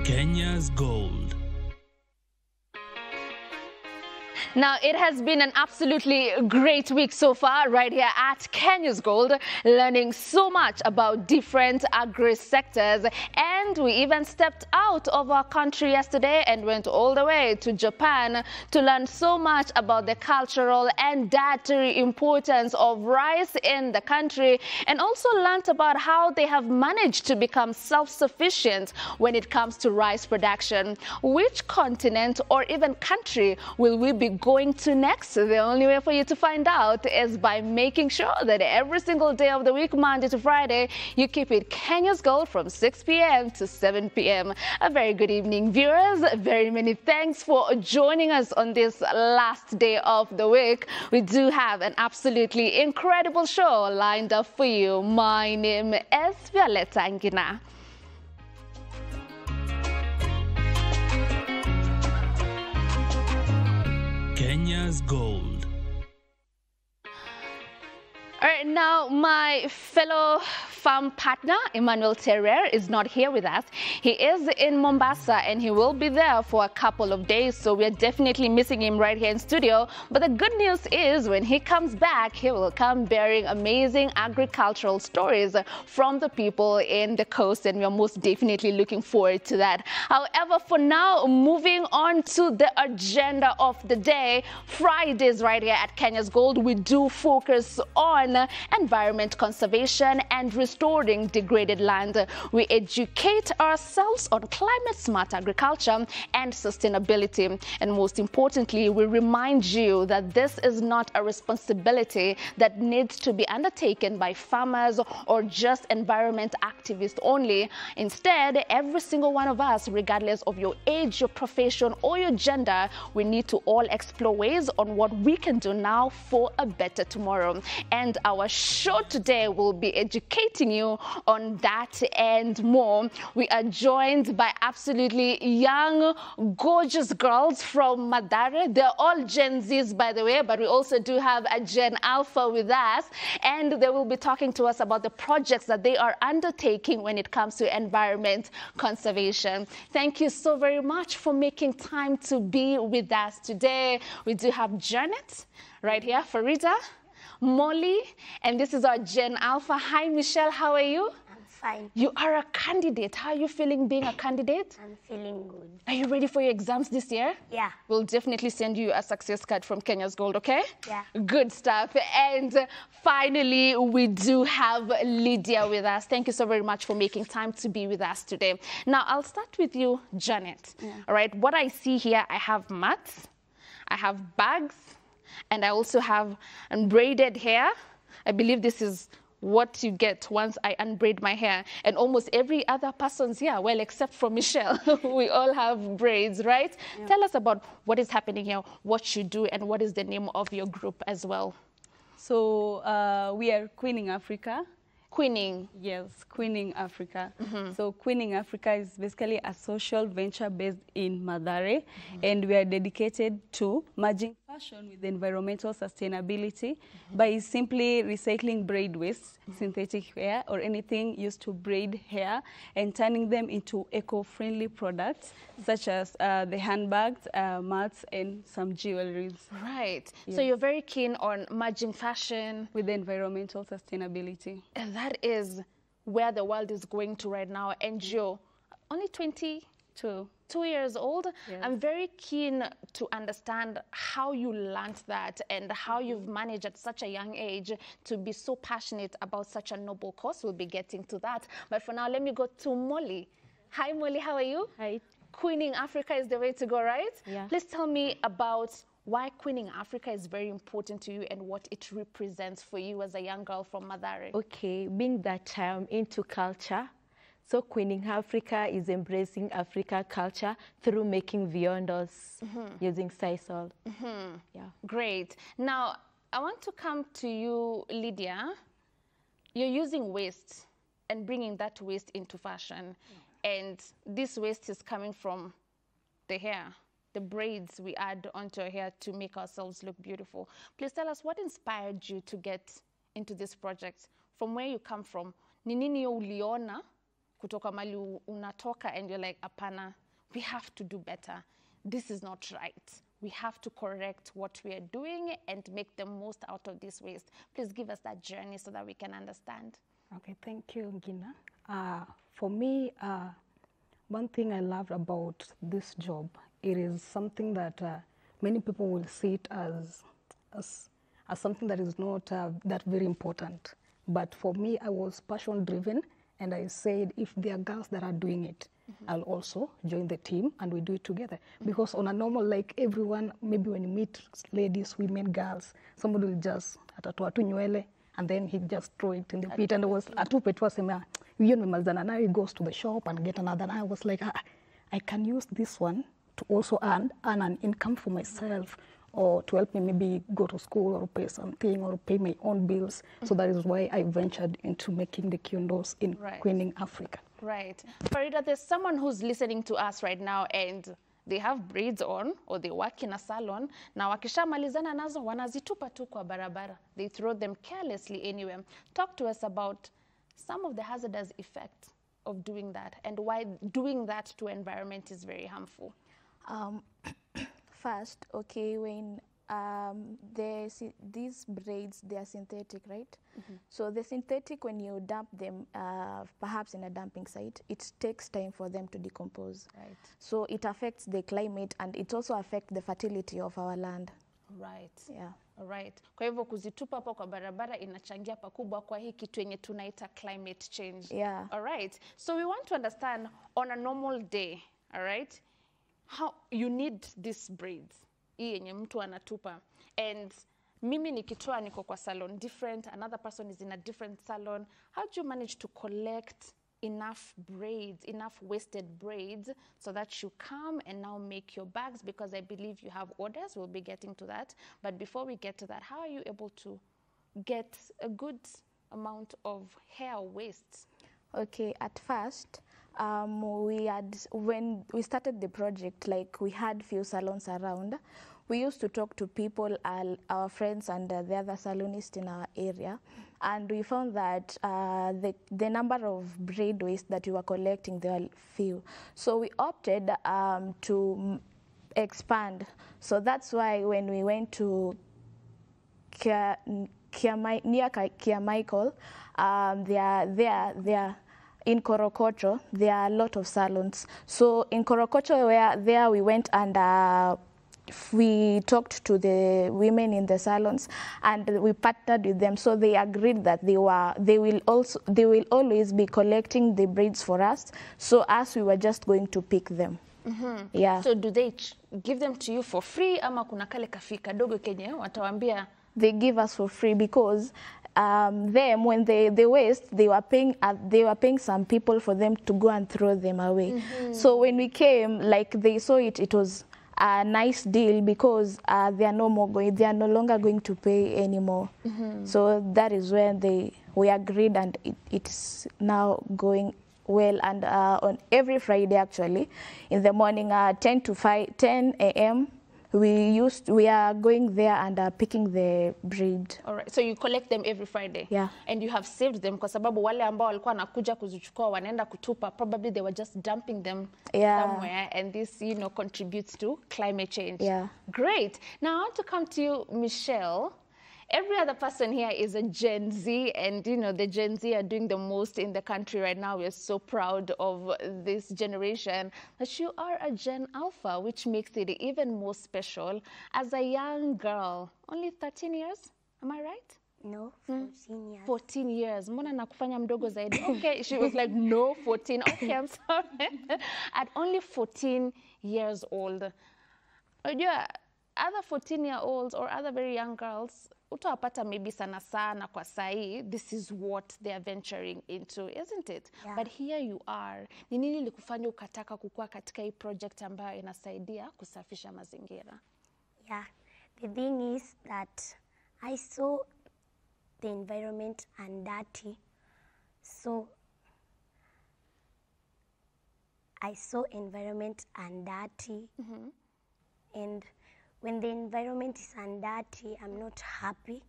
Kenya's Gold. Now, it has been an absolutely great week so far right here at Kenya's Gold, learning so much about different agri-sectors. And we even stepped out of our country yesterday and went all the way to Japan to learn so much about the cultural and dietary importance of rice in the country, and also learned about how they have managed to become self-sufficient when it comes to rice production. Which continent or even country will we be going to next? The only way for you to find out is by making sure that every single day of the week, Monday to Friday, you keep it Kenya's Gold from 6 p.m. to 7 p.m. A very good evening, viewers. Very many thanks for joining us on this last day of the week. We do have an absolutely incredible show lined up for you. My name is Violetta Ngina. Kenya's Gold. All right, now my fellow farm partner, Emmanuel Terrer, is not here with us. He is in Mombasa and he will be there for a couple of days, so we're definitely missing him right here in studio. But the good news is when he comes back, he will come bearing amazing agricultural stories from the people in the coast, and we're most definitely looking forward to that. However, for now, moving on to the agenda of the day, Fridays right here at Kenya's Gold, we do focus on environment conservation and restoring degraded land. We educate ourselves on climate-smart agriculture and sustainability. And most importantly, we remind you that this is not a responsibility that needs to be undertaken by farmers or just environment activists only. Instead, every single one of us, regardless of your age, your profession, or your gender, we need to all explore ways on what we can do now for a better tomorrow. And our show today will be educating you on that and more. We are joined by absolutely young, gorgeous girls from Mathare. They're all Gen Zs, by the way, but we also do have a Gen Alpha with us, and they will be talking to us about the projects that they are undertaking when it comes to environment conservation. Thank you so very much for making time to be with us today. We do have Janet right here, Farida, Molly, and this is our Gen Alpha. Hi, Michelle, how are you? I'm fine. You are a candidate. How are you feeling being a candidate? I'm feeling good. Are you ready for your exams this year? Yeah. We'll definitely send you a success card from Kenya's Gold, okay? Yeah. Good stuff. And finally, we do have Lydia with us. Thank you so very much for making time to be with us today. Now, I'll start with you, Janet. Yeah. All right, what I see here, I have mats, I have bags, and I also have unbraided hair. I believe this is what you get once I unbraid my hair. And almost every other person's here, well, except for Michelle, we all have braids, right? Yeah. Tell us about what is happening here, what you do, and what is the name of your group as well. So we are Queening Africa. Queening? Yes, Queening Africa. So Queening Africa is basically a social venture based in Mathare, and we are dedicated to merging fashion with environmental sustainability by simply recycling braid waste, synthetic hair, or anything used to braid hair, and turning them into eco-friendly products, such as the handbags, mats, and some jewelries. Right. Yes. So you're very keen on merging fashion with environmental sustainability. And that is where the world is going to right now. And you're only 22 years old. Yes. I'm very keen to understand how you learned that and how you've managed at such a young age to be so passionate about such a noble cause. We'll be getting to that. But for now, let me go to Molly. Hi, Molly. How are you? Hi. Queening Africa is the way to go, right? Yeah. Please tell me about why Queening Africa is very important to you and what it represents for you as a young girl from Mathare. Okay, being that I'm into culture, so Queening Africa is embracing Africa culture through making viondos using sisal. Yeah. Great. Now, I want to come to you, Lydia. You're using waste and bringing that waste into fashion. And this waste is coming from the hair, the braids we add onto our hair to make ourselves look beautiful. Please tell us what inspired you to get into this project, from where you come from. Ni nini uliona kutoka mali unatoka and you're like, apana, we have to do better. This is not right. We have to correct what we are doing and make the most out of this waste. Please give us that journey so that we can understand. Okay, thank you, Gina. For me, one thing I loved about this job, it is something that many people will see it as something that is not that very important. But for me, I was passion driven, and I said, if there are girls that are doing it, I'll also join the team and we do it together. Because on a normal, like everyone, maybe when you meet ladies, women, girls, somebody will just atatoa tu nywele, and then he just throw it in the pit, and it was atupe tu asema hiyo nimemalizana nayo. He goes to the shop and get another. And I was like, I can use this one to also earn an income for myself, or to help me maybe go to school or pay something or pay my own bills. So that is why I ventured into making the kiondos in Queening Africa. Right. Farida, there's someone who's listening to us right now and they have braids on or they work in a salon. Na wakishamalizana nazo wanazitupa tu kwa barabara. They throw them carelessly anywhere. Talk to us about some of the hazardous effects of doing that and why doing that to environment is very harmful. First, okay, when these braids, they are synthetic, right? So the synthetic, when you dump them, perhaps in a dumping site, it takes time for them to decompose. Right. So it affects the climate and it also affects the fertility of our land. Right. Yeah. Right. Kwa hivyo kuzitupa hapo kwa barabara inachangia pakubwa kwa hii kitu yenye tunaita climate change. Yeah. All right. So we want to understand on a normal day, all right, how you need these braids. Hii yenye mtu anatupa. And mimi nikitoa niko kwa salon different, another person is in a different salon. How do you manage to collect enough braids, enough wasted braids, so that you come and now make your bags? Because I believe you have orders. We'll be getting to that. But before we get to that, how are you able to get a good amount of hair waste? Okay, at first, when we started the project, like we had few salons around, we used to talk to people, our friends and the other salonists in our area, and we found that the number of braid waste that we were collecting, there were few. So we opted to expand. So that's why when we went to near Kia Michael, there in Korokocho, there are a lot of salons. So in Korokocho, there we went and we talked to the women in the salons and we partnered with them. So they agreed that they will always be collecting the braids for us. So as we were just going to pick them. Yeah. So do they give them to you for free ama kuna kale kafika dogo kenye watawambia? They give us for free because them when they waste, they were paying some people for them to go and throw them away. So when we came, like they saw it was a nice deal because they are no longer going to pay anymore. So that is when we agreed, and it's now going well. And on every Friday, actually, in the morning, 10 a.m. we are going there and picking the braid. All right. So you collect them every Friday? Yeah. And you have saved them kwa sababu wale ambao walikuwa nakuja kuzichukua wanaenda kutupa, probably they were just dumping them somewhere, and this, contributes to climate change. Yeah. Great. Now I want to come to you, Michelle. Every other person here is a Gen Z, and the Gen Z are doing the most in the country right now. We're so proud of this generation. But you are a Gen Alpha, which makes it even more special. As a young girl, only 13 years, am I right? No, 14 years. 14 years. Mbona nakufanya mdogo zaidi? Okay, she was like, no, 14. Okay, I'm sorry. At only 14 years old. Yeah, other 14-year-olds or other very young girls, utawapata maybe sana kwa sai, this is what they are venturing into, isn't it? Yeah. But here you are. Ni nini likufanya ukataka kukua katika hii project ambayo inasaidia kusafisha mazingira? Yeah, the thing is that I saw the environment undirty. So I saw environment undirty. And when the environment is undirty, I'm not happy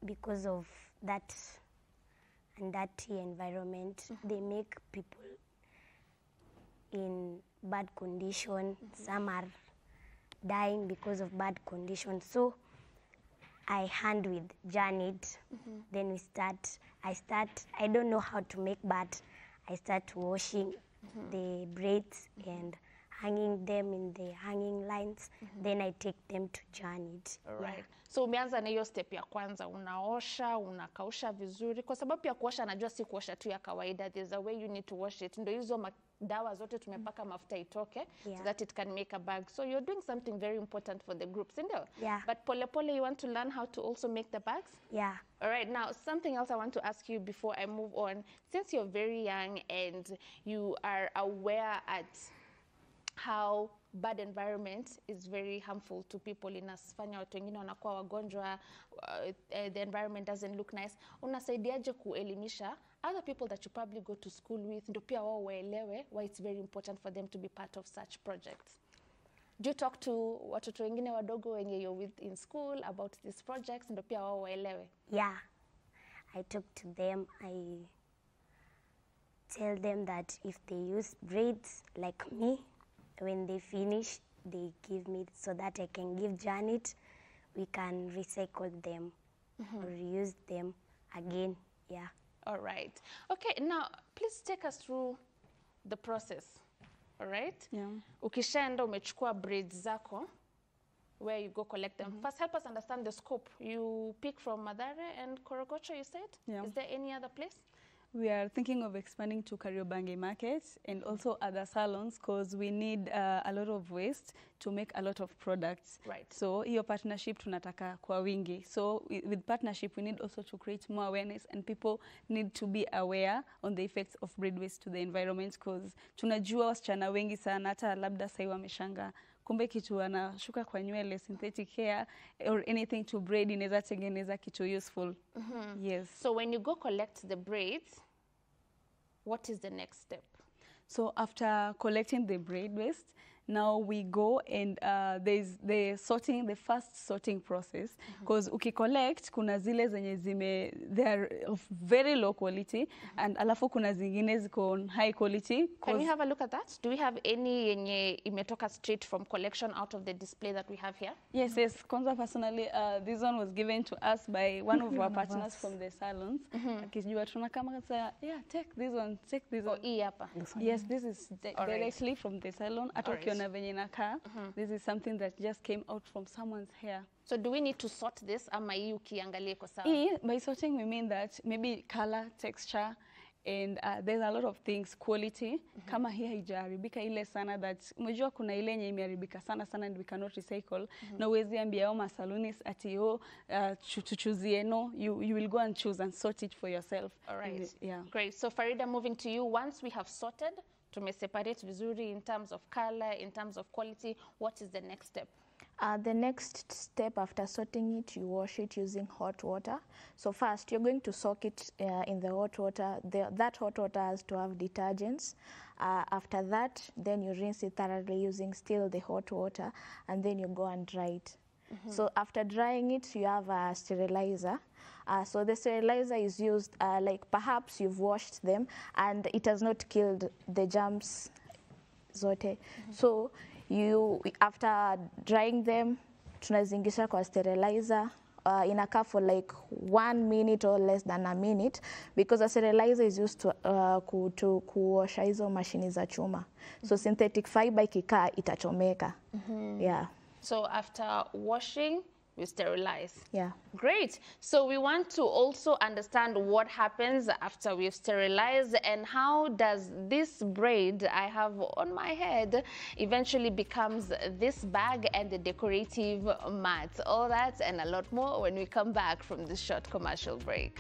because of that and dirty environment. They make people in bad condition. Some are dying because of bad conditions. So I hand with Janet. Then I don't know how to make, but I start washing the braids and hanging them in the hanging lines. Then I take them to Janet. Right. So umeanza na hiyo step ya kwanza, unaosha, unakausha vizuri, kwa sababu pia kuosha najua si kuosha tu ya kawaida, there's a way you need to wash it. Ndio hizo dawa zote tumepaka mafuta itoke, so that it can make a bag. So you're doing something very important for the groups, ndio? Yeah. But pole pole, you want to learn how to also make the bags? Yeah. All right, now something else I want to ask you before I move on. Since you're very young and you are aware at how bad environment is very harmful to people, inasifanya watu wengine wanakuwa wagonjwa, the environment doesn't look nice, unasaidiaje kuelimisha other people that you probably go to school with, ndio pia wao waelewe why it's very important for them to be part of such projects? Do you talk to watoto wengine wadogo wenye you're with in school about these projects, ndio pia wao waelewe? Yeah, I talk to them. I tell them that if they use braids like me, when they finish, they give me so that I can give Janet. We can recycle them or reuse them again. Yeah. All right. Okay, now please take us through the process. All right? Yeah. Ukishaenda umechukua braids zako, where you go collect them. First, help us understand the scope. You pick from Mathare and Korogocho, you said? Yeah. Is there any other place? We are thinking of expanding to Kariobangi Market and also other salons, because we need a lot of waste to make a lot of products. Right. So hiyo partnership tunataka kwa wingi. So with partnership we need also to create more awareness, and people need to be aware on the effects of braid waste to the environment, because tunajua wasichana wengi sana hata labda sasa wameshanga kumbe kitu anashuka kwa nywele, synthetic hair or anything to braid inaweza tengeneza kitu useful. Yes. So when you go collect the braids, what is the next step? So after collecting the braid waste, now we go and there's the first sorting process, because uki-collect kuna zile zenye they are of very low quality, and alafu kuna zingine ziko on high quality. Can we have a look at that? Do we have any yenye imetoka straight from collection out of the display that we have here? Yes. Kwanza personally, this one was given to us by one of our partners from the salons. Akijua tunakama kasa, yeah, take this one. Oh, hii hapa. Yes, this is directly from the salon. Na venye inakaa, this is something that just came out from someone's hair. So do we need to sort this, ama hii ukiangalia kwa sawa? By sorting we mean that maybe color, texture, and there's a lot of things, quality. Kama hii haijaharibika ile sana that umejua kuna ile yenye imeharibika sana and we cannot recycle. Na uwezi ambia au masalunis ati tuchuzie, no, you will go and choose and sort it for yourself. All right. Yeah. Great. So Farida, moving to you, once we have sorted, tumeseparate vizuri in terms of color, in terms of quality, what is the next step? The next step after sorting it, you wash it using hot water. So first, you're going to soak it in the hot water. That hot water has to have detergents. After that, then you rinse it thoroughly using still the hot water, and then you go and dry it. So after drying it, you have a sterilizer. So the sterilizer is used, like perhaps you've washed them and it has not killed the germs zote. So after drying them, tunazingisha kwa sterilizer. Inakaa for like 1 minute or less than a minute, because a sterilizer is used to kuosha hizo mashini za chuma. So synthetic fiber ikikaa itachomeka. Yeah. So after washing, we sterilize. Yeah. Great. So we want to also understand what happens after we've sterilized, and how does this braid I have on my head eventually becomes this bag and the decorative mat. All that and a lot more when we come back from this short commercial break.